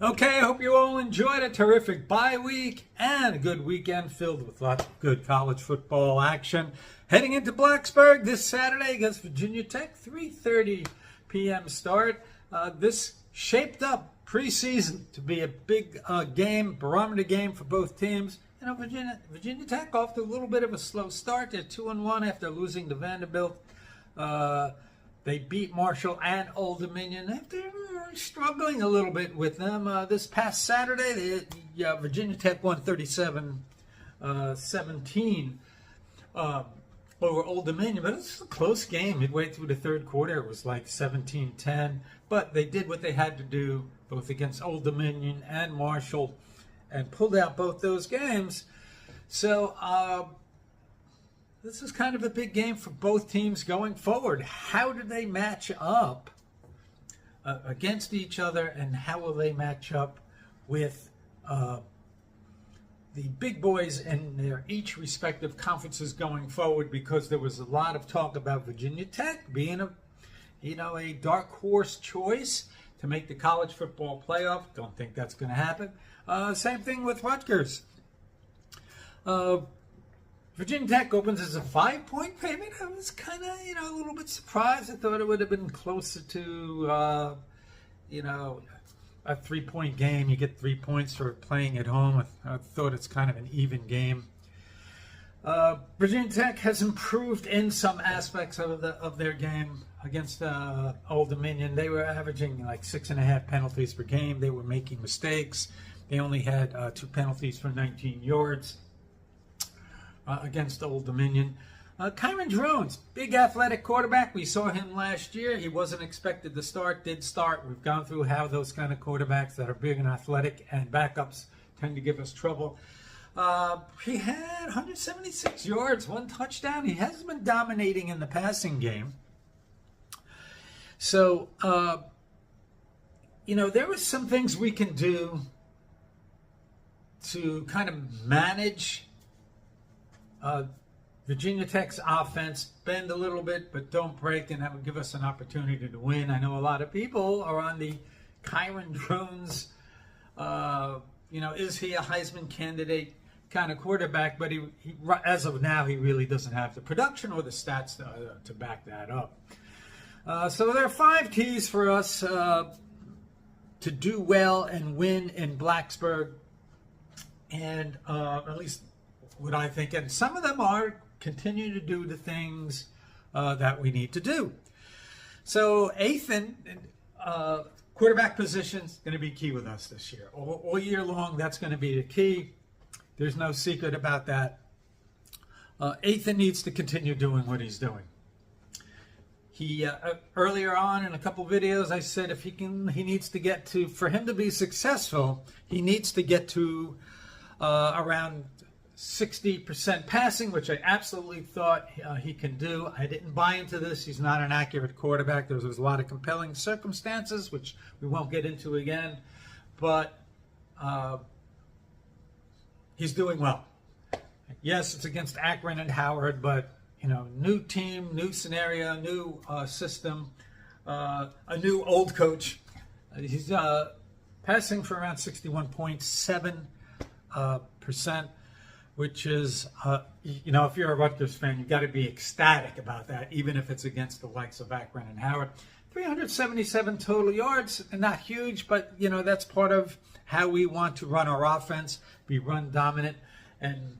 Okay, I hope you all enjoyed a terrific bye week and a good weekend filled with lots of good college football action. Heading into Blacksburg this Saturday against Virginia Tech, 3:30 p.m. start. This shaped up preseason to be a big game, barometer game for both teams. You know, Virginia Tech off to a little bit of a slow start. They're 2-1 after losing to Vanderbilt. They beat Marshall and Old Dominion after struggling a little bit with them. This past Saturday, Virginia Tech won 37-17 over Old Dominion, but it was a close game. Midway through the third quarter, it was like 17-10, but they did what they had to do, both against Old Dominion and Marshall, and pulled out both those games. So this is kind of a big game for both teams going forward. How do they match up against each other, and how will they match up with the big boys in their each respective conferences going forward? Because there was a lot of talk about Virginia Tech being a dark horse choice to make the college football playoff. Don't think that's going to happen. Same thing with Rutgers. Virginia Tech opens as a 5-point favorite. I was kind of, a little bit surprised. I thought it would have been closer to, a 3-point game. You get 3 points for playing at home. I thought it's kind of an even game. Virginia Tech has improved in some aspects of their game against Old Dominion. They were averaging like 6.5 penalties per game. They were making mistakes. They only had 2 penalties for 19 yards. Against Old Dominion. Kyron Drones, big athletic quarterback. We saw him last year. He wasn't expected to start, did start. We've gone through how those kind of quarterbacks that are big and athletic and backups tend to give us trouble. He had 176 yards, 1 touchdown. He hasn't been dominating in the passing game. So, there were some things we can do to kind of manage Virginia Tech's offense, bend a little bit, but don't break, and that would give us an opportunity to win. I know a lot of people are on the Kyron Drones, is he a Heisman candidate kind of quarterback, but he as of now, he really doesn't have the production or the stats to back that up. So there are 5 keys for us to do well and win in Blacksburg, and at least what I think, and some of them are continue to do the things that we need to do. So Ethan, quarterback position is going to be key with us this year. All year long, that's going to be the key. There's no secret about that. Ethan needs to continue doing what he's doing. He earlier on in a couple videos, I said if he needs to get to, for him to be successful, he needs to get to around 60% passing, which I absolutely thought he can do. I didn't buy into this. He's not an accurate quarterback. There was a lot of compelling circumstances, which we won't get into again. But he's doing well. Yes, it's against Akron and Howard, but, new team, new scenario, new system, a new old coach. He's passing for around 61.7%. Which is, if you're a Rutgers fan, you've got to be ecstatic about that, even if it's against the likes of Akron and Howard. 377 total yards, not huge, but, that's part of how we want to run our offense, be run dominant, and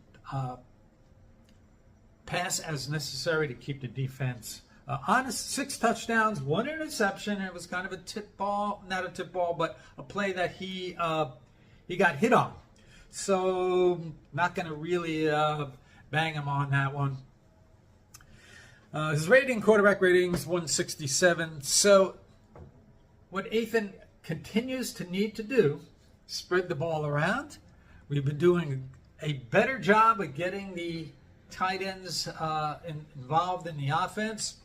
pass as necessary to keep the defense honest. 6 touchdowns, 1 interception. It was kind of a tip ball, not a tip ball, but a play that he got hit on. So, not going to really bang him on that one. His quarterback rating is 167. So, what Ethan continues to need to do, spread the ball around. We've been doing a better job of getting the tight ends involved in the offense,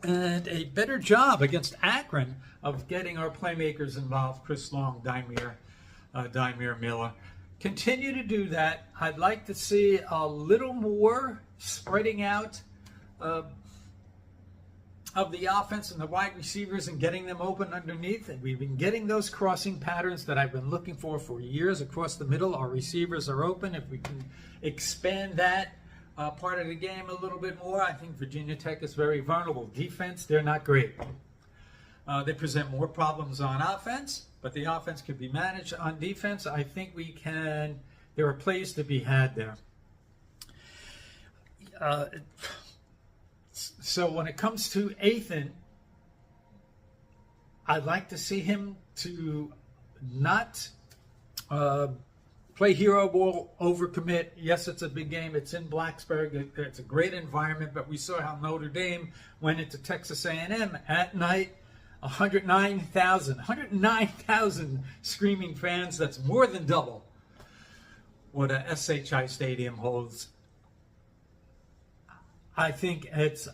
and a better job against Akron of getting our playmakers involved, Chris Long, Dymere Miller. Continue to do that. I'd like to see a little more spreading out of the offense and the wide receivers and getting them open underneath. And we've been getting those crossing patterns that I've been looking for years across the middle. Our receivers are open. If we can expand that part of the game a little bit more, I think Virginia Tech is very vulnerable. Defense, they're not great. They present more problems on offense, but the offense can be managed on defense. I think we can. There are plays to be had there. So when it comes to Ethan, I'd like to see him to not play hero ball, overcommit. Yes, it's a big game. It's in Blacksburg. It's a great environment, but we saw how Notre Dame went into Texas A&M at night. 109,000 screaming fans. That's more than double what a SHI Stadium holds. I think it's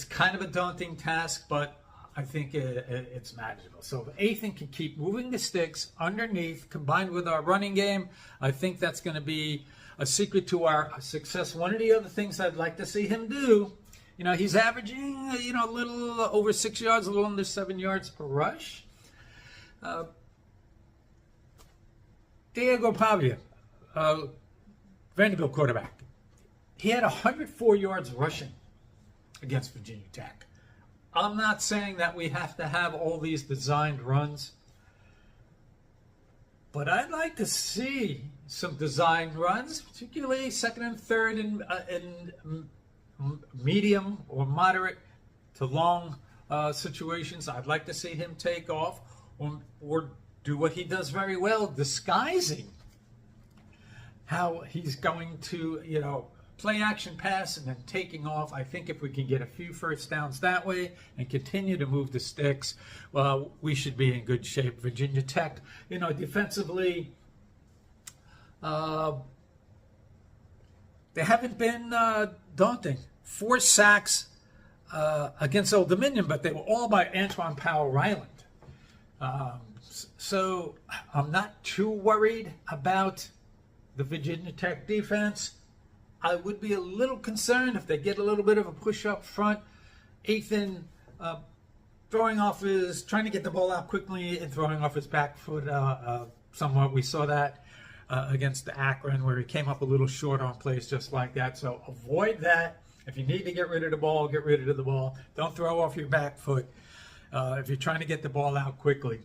kind of a daunting task, but I think it's manageable. So if Ethan can keep moving the sticks underneath, combined with our running game, I think that's going to be a secret to our success. One of the other things I'd like to see him do, he's averaging, a little over 6 yards, a little under 7 yards per rush. Diego Pavia, Vanderbilt quarterback. He had 104 yards rushing against Virginia Tech. I'm not saying that we have to have all these designed runs, but I'd like to see some designed runs, particularly second and third in medium or moderate to long situations. I'd like to see him take off or do what he does very well, disguising how he's going to, play action pass and then taking off. I think if we can get a few first downs that way and continue to move the sticks, well, we should be in good shape. Virginia Tech, defensively, they haven't been daunting. 4 sacks against Old Dominion, but they were all by Antoine Powell-Ryland. So I'm not too worried about the Virginia Tech defense. I would be a little concerned if they get a little bit of a push up front. Ethan trying to get the ball out quickly and throwing off his back foot somewhat. We saw that against the Akron where he came up a little short on plays just like that. So avoid that. If you need to get rid of the ball, get rid of the ball. Don't throw off your back foot if you're trying to get the ball out quickly.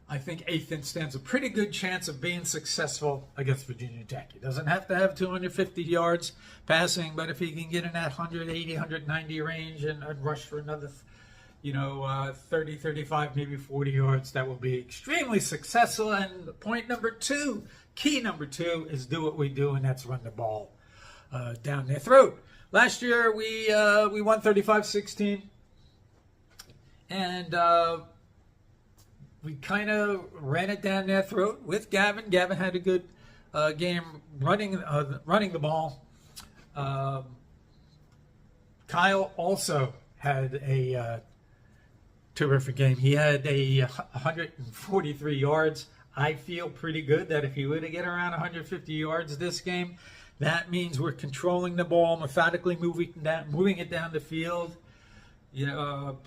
I think Ethan stands a pretty good chance of being successful against Virginia Tech. He doesn't have to have 250 yards passing, but if he can get in that 180, 190 range and rush for another, 30, 35, maybe 40 yards, that will be extremely successful. And point number 2, key number 2, is do what we do, and that's run the ball down their throat. Last year, we won 35-16, and we kind of ran it down their throat with Gavin. Gavin had a good game running the ball. Kyle also had a terrific game. He had 143 yards. I feel pretty good that if he were to get around 150 yards this game, that means we're controlling the ball, methodically moving it down the field.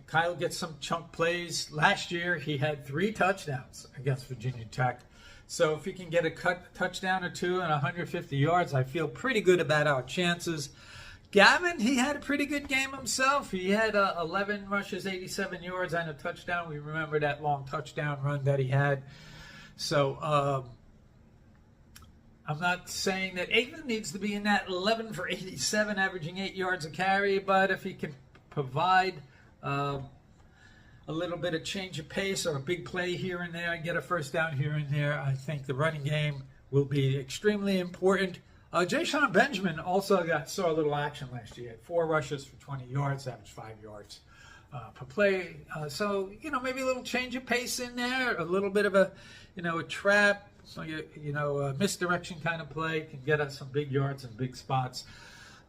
Kyle gets some chunk plays. Last year, he had 3 touchdowns against Virginia Tech. So if he can get a touchdown or 2 and 150 yards, I feel pretty good about our chances. Gavin, he had a pretty good game himself. He had 11 rushes, 87 yards, and a touchdown. We remember that long touchdown run that he had. So I'm not saying that Ethan needs to be in that 11 for 87, averaging 8 yards a carry, but if he can provide a little bit of change of pace or a big play here and there and get a first down here and there, I think the running game will be extremely important. Jayshon Benjamin also saw a little action last year. 4 rushes for 20 yards, averaged 5 yards per play. So, maybe a little change of pace in there, a little bit of a trap, so a misdirection kind of play can get us some big yards and big spots.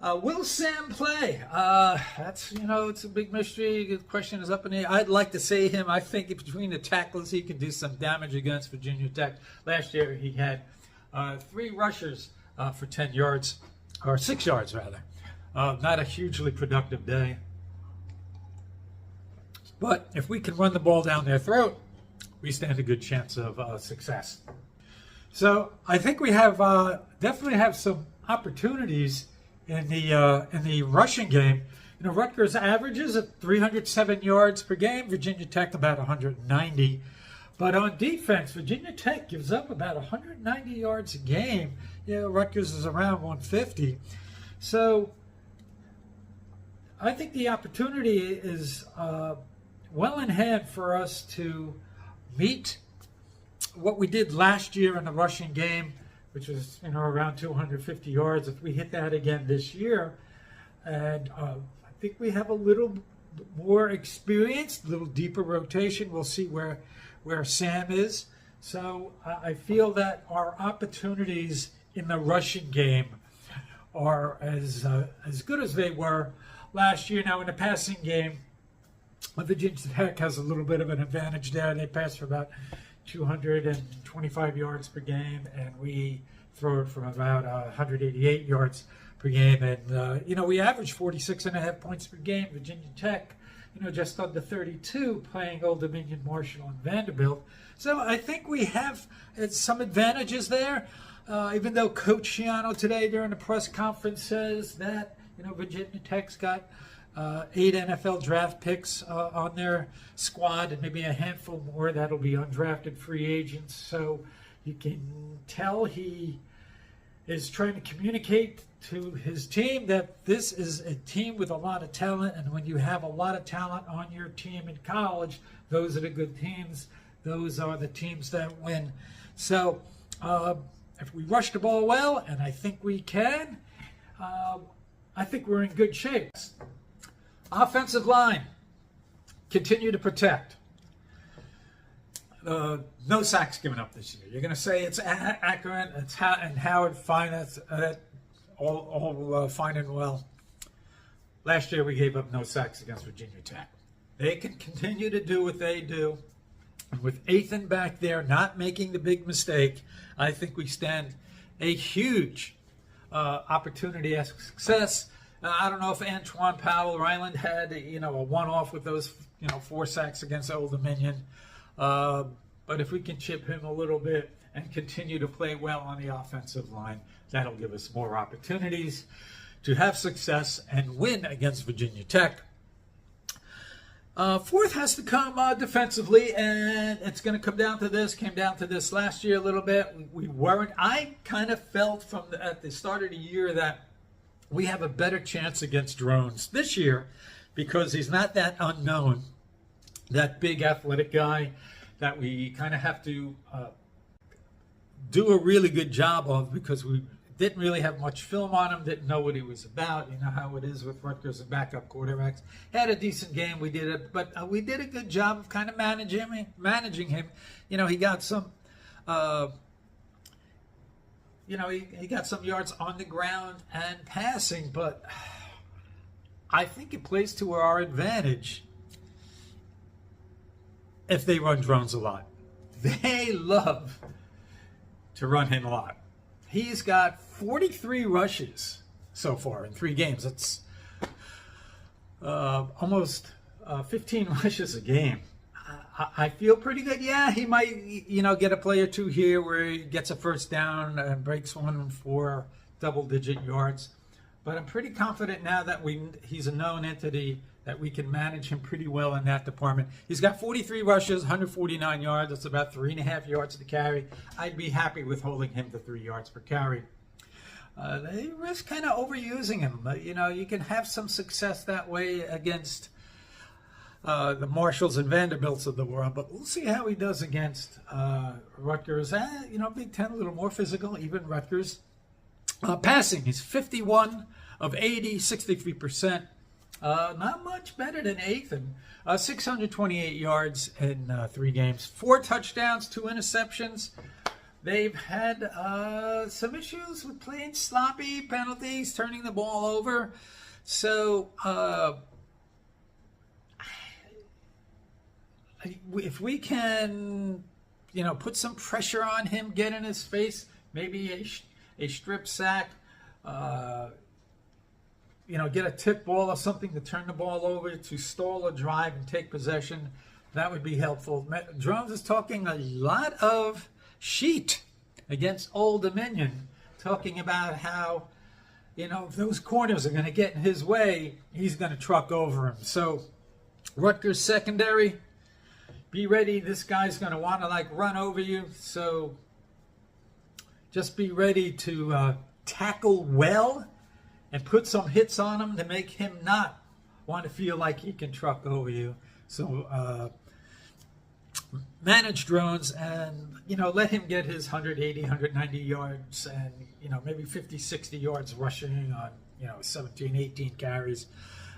Will Sam play? That's, it's a big mystery. The question is up in the air. I'd like to see him. I think between the tackles, he can do some damage against Virginia Tech. Last year, he had 3 rushes for 10 yards, or 6 yards, rather. Not a hugely productive day. But if we can run the ball down their throat, we stand a good chance of success. So I think we have definitely have some opportunities in the rushing game. You know, Rutgers averages at 307 yards per game. Virginia Tech about 190. But on defense, Virginia Tech gives up about 190 yards a game. You know, Rutgers is around 150. So I think the opportunity is well in hand for us to meet what we did last year in the rushing game, which was, you know, around 250 yards. If we hit that again this year, and I think we have a little more experience, a little deeper rotation. We'll see where Sam is. So I feel that our opportunities in the rushing game are as good as they were last year. Now in the passing game, Virginia Tech has a little bit of an advantage there. They pass for about 225 yards per game, and we throw it from about 188 yards per game. And, you know, we average 46.5 points per game. Virginia Tech, you know, just under 32, playing Old Dominion, Marshall, and Vanderbilt. So I think we have some advantages there, even though Coach Schiano today during the press conference says that, you know, Virginia Tech's got 8 NFL draft picks on their squad, and maybe a handful more that'll be undrafted free agents. So you can tell he is trying to communicate to his team that this is a team with a lot of talent, and when you have a lot of talent on your team in college, those are the good teams. Those are the teams that win. So if we rush the ball well, and I think we can, I think we're in good shape. Offensive line, continue to protect. No sacks given up this year. You're going to say it's accurate, and Howard fine, that's all fine and well. Last year we gave up no sacks against Virginia Tech. They can continue to do what they do. With Ethan back there not making the big mistake, I think we stand a huge opportunity at success. I don't know if Antoine Powell Ryland had, you know, a one-off with those, you know, 4 sacks against Old Dominion. But if we can chip him a little bit and continue to play well on the offensive line, that'll give us more opportunities to have success and win against Virginia Tech. Fourth has to come defensively, and it's going to come down to this. Came down to this last year a little bit. We weren't. I kind of felt at the start of the year that we have a better chance against drones this year because he's not that unknown, that big athletic guy that we kind of have to do a really good job of because we didn't really have much film on him, didn't know what he was about. You know how it is with Rutgers and backup quarterbacks. Had a decent game, we did it, but we did a good job of kind of managing him. You know, he got some he got some yards on the ground and passing, but I think it plays to our advantage if they run drones a lot. They love to run him a lot. He's got 43 rushes so far in 3 games. That's almost 15 rushes a game. I feel pretty good. Yeah, he might, you know, get a play or two here where he gets a first down and breaks one for double-digit yards. But I'm pretty confident now that he's a known entity that we can manage him pretty well in that department. He's got 43 rushes, 149 yards. That's about 3.5 yards to carry. I'd be happy with holding him to 3 yards per carry. They risk kind of overusing him. You know, you can have some success that way against the Marshalls and Vanderbilts of the world, but we'll see how he does against Rutgers. You know, Big Ten a little more physical, even Rutgers. Passing, he's 51 of 80, 63%. Not much better than Ethan. 628 yards in 3 games. 4 touchdowns, 2 interceptions. They've had some issues with playing sloppy penalties, turning the ball over. So if we can, you know, put some pressure on him, get in his face, maybe a strip sack, get a tip ball or something to turn the ball over, to stall a drive and take possession. That would be helpful. Drones is talking a lot of sheet against Old Dominion, talking about how, if those corners are going to get in his way, he's going to truck over him. So Rutgers secondary, be ready. This guy's going to want to run over you. So just be ready to tackle well and put some hits on him to make him not want to feel like he can truck over you. So manage Drones and, let him get his 180, 190 yards and, maybe 50, 60 yards rushing on, 17, 18 carries.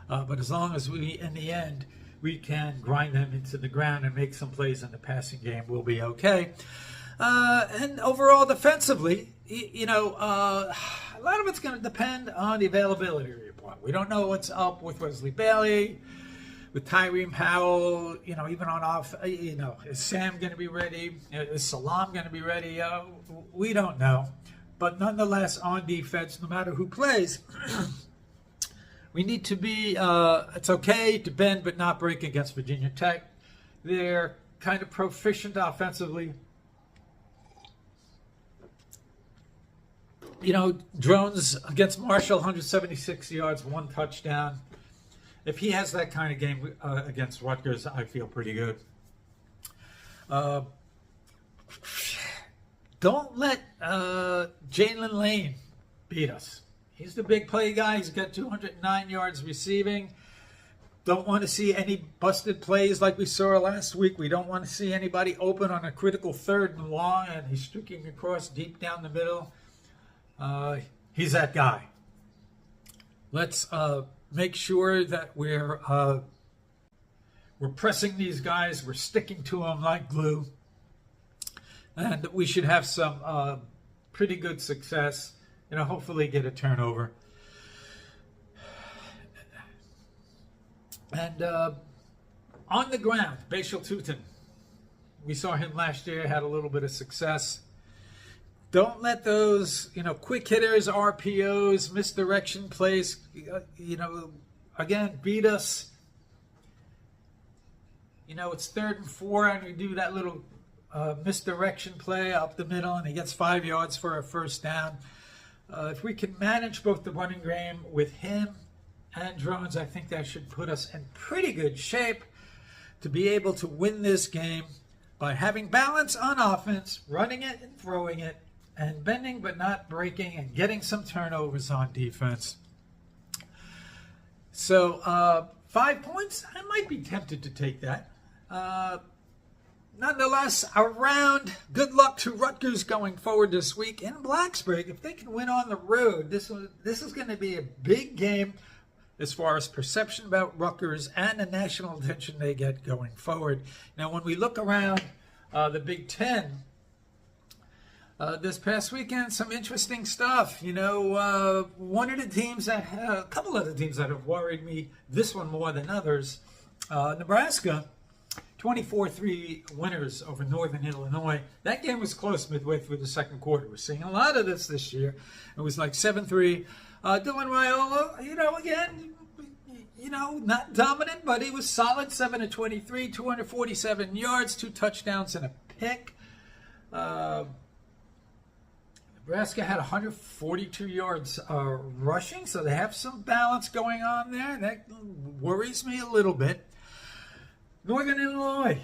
But as long as we, in the end, we can grind them into the ground and make some plays in the passing game, we'll be okay. And overall, defensively, a lot of it's going to depend on the availability report. We don't know what's up with Wesley Bailey, with Tyree Powell, even on off, is Sam going to be ready? Is Salam going to be ready? We don't know. But nonetheless, on defense, no matter who plays, we need to be, it's okay to bend but not break against Virginia Tech. They're kind of proficient offensively. Drones against Marshall, 176 yards, 1 touchdown. If he has that kind of game against Rutgers, I feel pretty good. Don't let Jalen Lane beat us. He's the big play guy. He's got 209 yards receiving. Don't want to see any busted plays like we saw last week. We don't want to see anybody open on a critical 3rd and long and he's streaking across deep down the middle. He's that guy. Let's make sure that we're pressing these guys. We're sticking to them like glue. And we should have some pretty good success. Hopefully get a turnover. And on the ground, Bashal Tutin. We saw him last year, had a little bit of success. Don't let those, quick hitters, RPOs, misdirection plays, again, beat us. It's 3rd and 4, and we do that little misdirection play up the middle, and he gets 5 yards for a first down. If we can manage both the running game with him and Drones, I think that should put us in pretty good shape to be able to win this game by having balance on offense, running it and throwing it, and bending but not breaking, and getting some turnovers on defense. So 5 points, I might be tempted to take that. Nonetheless, good luck to Rutgers going forward this week in Blacksburg. If they can win on the road, this is going to be a big game as far as perception about Rutgers and the national attention they get going forward. Now, when we look around the Big Ten, this past weekend, some interesting stuff. One of the teams a couple of the teams that have worried me, this one more than others, Nebraska, 24-3 winners over Northern Illinois. That game was close midway through the second quarter. We're seeing a lot of this year. It was like 7-3. Dylan Raiola, again, not dominant, but he was solid. 7-23, 247 yards, 2 touchdowns and a pick. Nebraska had 142 yards rushing, so they have some balance going on there. That worries me a little bit. Northern Illinois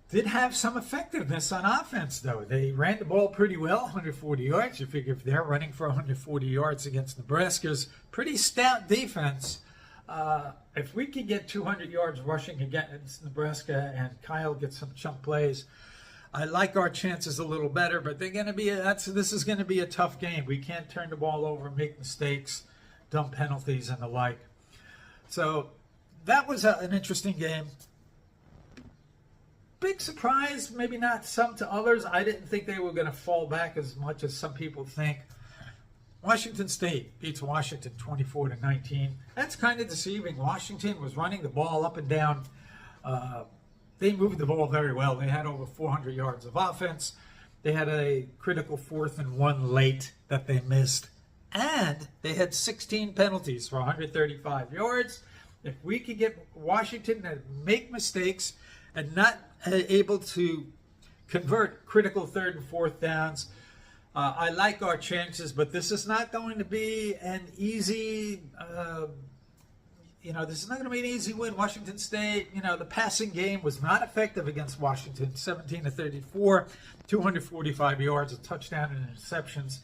did have some effectiveness on offense, though. They ran the ball pretty well, 140 yards. You figure if they're running for 140 yards against Nebraska's pretty stout defense, if we could get 200 yards rushing against Nebraska and Kyle gets some chunk plays, I like our chances a little better, but they're going to be this is going to be a tough game. We can't turn the ball over, make mistakes, dumb penalties, and the like. So that was an interesting game. Big surprise, maybe not some to others. I didn't think they were going to fall back as much as some people think. Washington State beats Washington 24-19. That's kind of deceiving. Washington was running the ball up and down. They moved the ball very well. They had over 400 yards of offense. They had a critical 4th and 1 late that they missed. and they had 16 penalties for 135 yards. If we could get Washington to make mistakes and not able to convert critical third and fourth downs, I like our chances, but this is not going to be an easy, this is not going to be an easy win. Washington State, the passing game was not effective against Washington, 17-34, 245 yards, a touchdown and interceptions.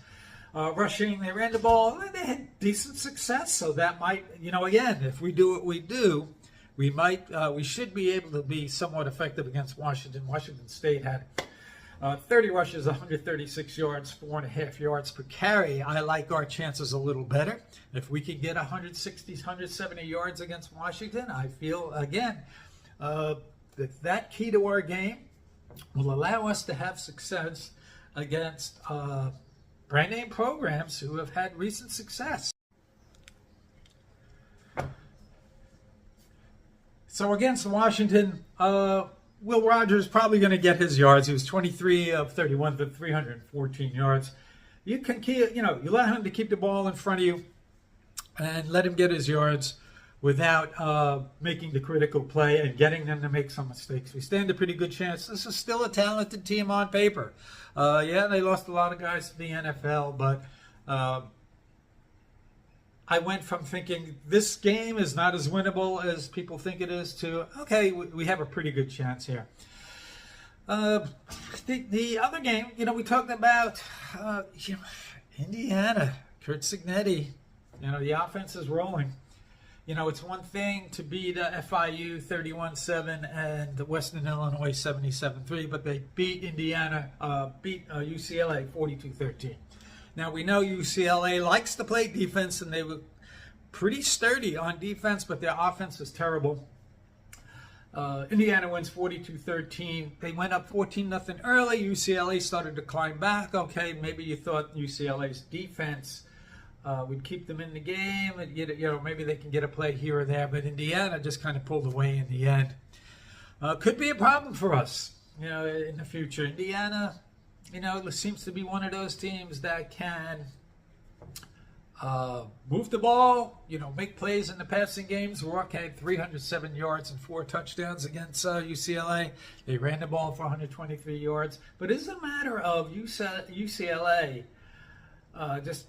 Rushing, they ran the ball, and they had decent success, so that might, again, if we do what we do, we should be able to be somewhat effective against Washington. Washington State had 30 rushes, 136 yards, 4.5 yards per carry. I like our chances a little better. If we can get 160, 170 yards against Washington, I feel, again, that key to our game will allow us to have success against brand name programs who have had recent success. So against Washington, Will Rogers probably going to get his yards. He was 23 of 31 for 314 yards. You can keep, you allow him to keep the ball in front of you and let him get his yards without making the critical play and getting them to make some mistakes. We stand a pretty good chance. This is still a talented team on paper. Yeah, they lost a lot of guys to the NFL, but I went from thinking this game is not as winnable as people think it is to, okay, we have a pretty good chance here. The other game, we talked about Indiana, Kurt Signetti, the offense is rolling. It's one thing to beat FIU 31-7 and Western Illinois 77-3, but they beat Indiana, UCLA 42-13. Now, we know UCLA likes to play defense, and they were pretty sturdy on defense, but their offense is terrible. Indiana wins 42-13. They went up 14-0 early. UCLA started to climb back. Okay, maybe you thought UCLA's defense would keep them in the game, and maybe they can get a play here or there, but Indiana just kind of pulled away in the end. Could be a problem for us, in the future. Indiana, seems to be one of those teams that can move the ball, make plays in the passing games. Rourke had 307 yards and 4 touchdowns against UCLA. They ran the ball for 123 yards. But it's a matter of UCLA just,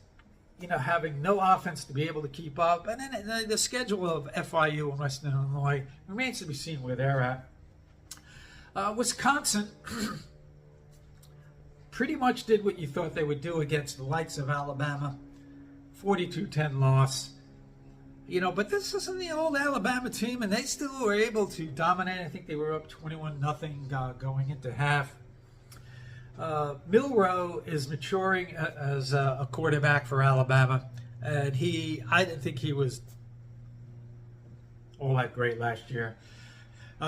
having no offense to be able to keep up. And then the schedule of FIU and Western Illinois remains to be seen where they're at. Wisconsin pretty much did what you thought they would do against the likes of Alabama. 42-10 loss. But this isn't the old Alabama team, and they still were able to dominate. I think they were up 21-0 going into half. Milroe is maturing as a quarterback for Alabama, and I didn't think he was all that great last year.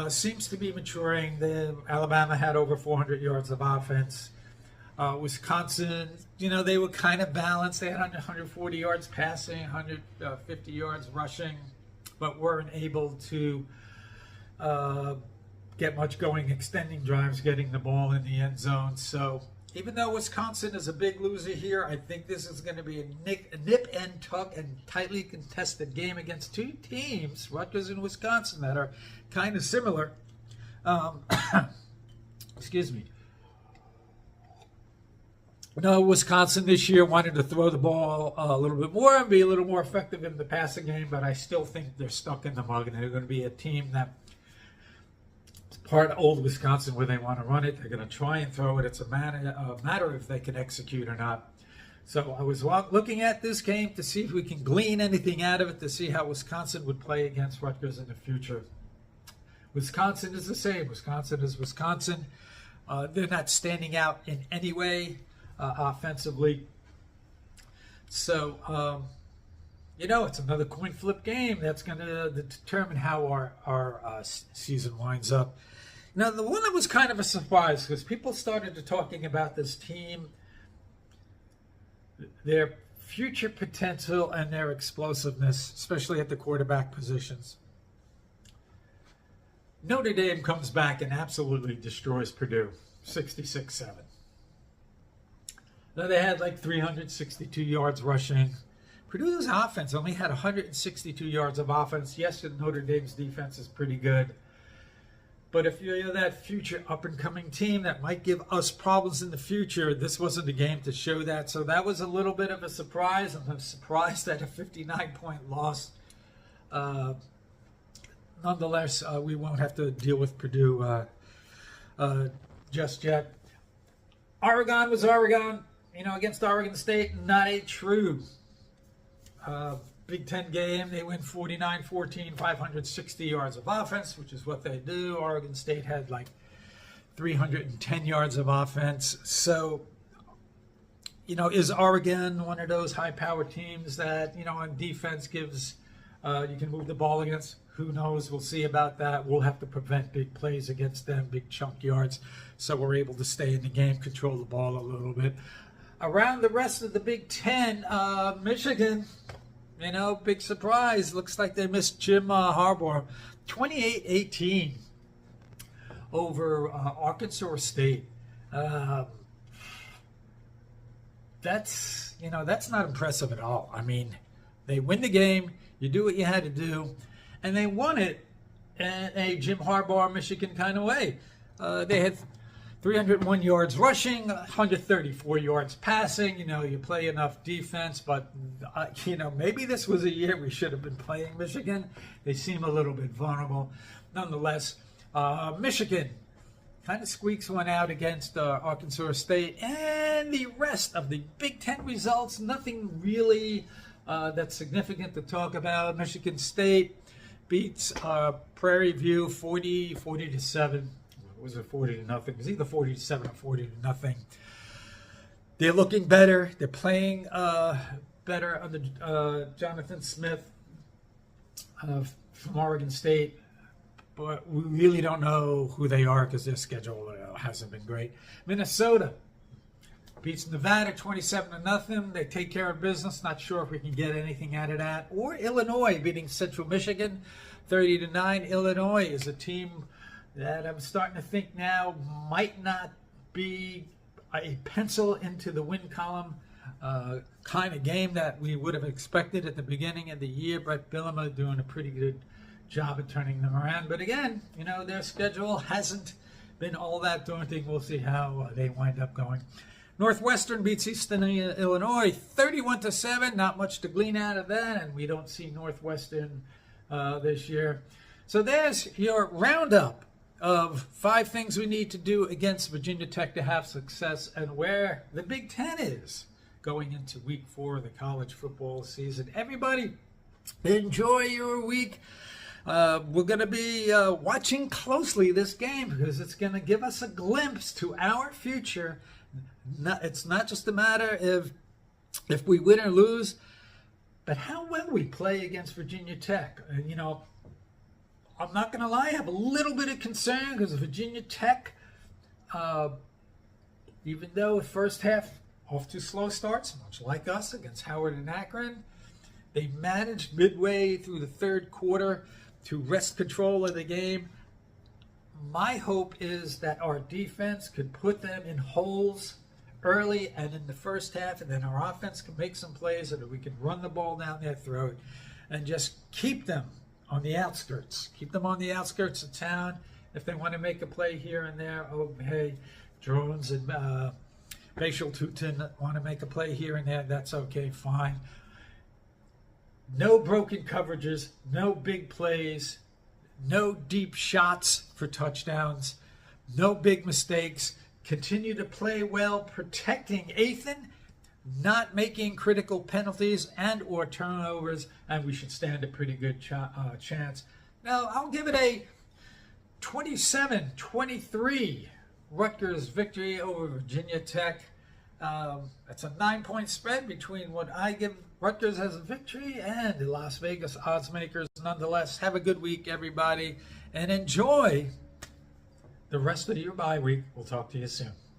Seems to be maturing. Alabama had over 400 yards of offense. Wisconsin, they were kind of balanced. They had 140 yards passing, 150 yards rushing, but weren't able to get much going, extending drives, getting the ball in the end zone. So even though Wisconsin is a big loser here, I think this is going to be a nip and tuck and tightly contested game against two teams, Rutgers and Wisconsin, that are kind of similar. Excuse me. Wisconsin this year wanted to throw the ball a little bit more and be a little more effective in the passing game, but I still think they're stuck in the mug, and they're going to be a team that is part of old Wisconsin where they want to run it. They're going to try and throw it. It's a matter if they can execute or not. So I was looking at this game to see if we can glean anything out of it, to see how Wisconsin would play against Rutgers in the future. Wisconsin is the same. Wisconsin is Wisconsin. They're not standing out in any way offensively. So, it's another coin flip game that's going to determine how our season winds up. Now, the one that was kind of a surprise, because people started to talking about this team, their future potential and their explosiveness, especially at the quarterback positions. Notre Dame comes back and absolutely destroys Purdue, 66-7. Though they had like 362 yards rushing. Purdue's offense only had 162 yards of offense. Yes, Notre Dame's defense is pretty good. But if you're that future up-and-coming team that might give us problems in the future, this wasn't a game to show that. So that was a little bit of a surprise. I'm surprised at a 59-point loss. Nonetheless, we won't have to deal with Purdue just yet. Oregon was Oregon, against Oregon State. Not a true Big Ten game. They win 49-14, 560 yards of offense, which is what they do. Oregon State had like 310 yards of offense. So, is Oregon one of those high-powered teams that, on defense gives, you can move the ball against? Who knows? We'll see about that. We'll have to prevent big plays against them, big chunk yards, so we're able to stay in the game, control the ball a little bit. Around the rest of the Big Ten, Michigan, big surprise. Looks like they missed Jim Harbaugh. 28-18 over Arkansas State. That's not impressive at all. I mean, they win the game. You do what you had to do. And they won it in a Jim Harbaugh, Michigan kind of way. They had 301 yards rushing, 134 yards passing. You play enough defense, but, maybe this was a year we should have been playing Michigan. They seem a little bit vulnerable. Nonetheless, Michigan kind of squeaks one out against Arkansas State. And the rest of the Big Ten results, nothing really that's significant to talk about. Michigan State beats Prairie View 40-7. Was it 40-0? It was either 40-7 or 40-0. They're looking better. They're playing better under Jonathan Smith from Oregon State. But we really don't know who they are because their schedule hasn't been great. Minnesota beats Nevada 27-0. They take care of business. Not sure if we can get anything out of that. Or Illinois beating Central Michigan 30-9. Illinois is a team that I'm starting to think now might not be a pencil into the win column kind of game that we would have expected at the beginning of the year. Brett Bielema doing a pretty good job of turning them around. But again, their schedule hasn't been all that daunting. We'll see how they wind up going. Northwestern beats Eastern Illinois 31-7. Not much to glean out of that, and we don't see Northwestern this year. So there's your roundup of 5 things we need to do against Virginia Tech to have success and where the Big Ten is going into week 4 of the college football season. Everybody, enjoy your week. We're going to be watching closely this game because it's going to give us a glimpse to our future. It's not just a matter if we win or lose, but how well we play against Virginia Tech. I'm not going to lie, I have a little bit of concern because Virginia Tech, even though the first half off to slow starts, much like us against Howard and Akron, they managed midway through the third quarter to wrest control of the game. My hope is that our defense could put them in holes early and in the first half, and then our offense can make some plays so that we can run the ball down their throat and just keep them on the outskirts. Keep them on the outskirts of town. If they want to make a play here and there, hey, Jones and Rachel Tutin want to make a play here and there, that's okay, fine. No broken coverages, no big plays, no deep shots for touchdowns, no big mistakes. Continue to play well, protecting Ethan, not making critical penalties and or turnovers, and we should stand a pretty good chance. Now, I'll give it a 27-23 Rutgers victory over Virginia Tech. That's a 9-point spread between what I give Rutgers as a victory and the Las Vegas odds makers. Nonetheless, have a good week, everybody, and enjoy the rest of your bye week. We'll talk to you soon.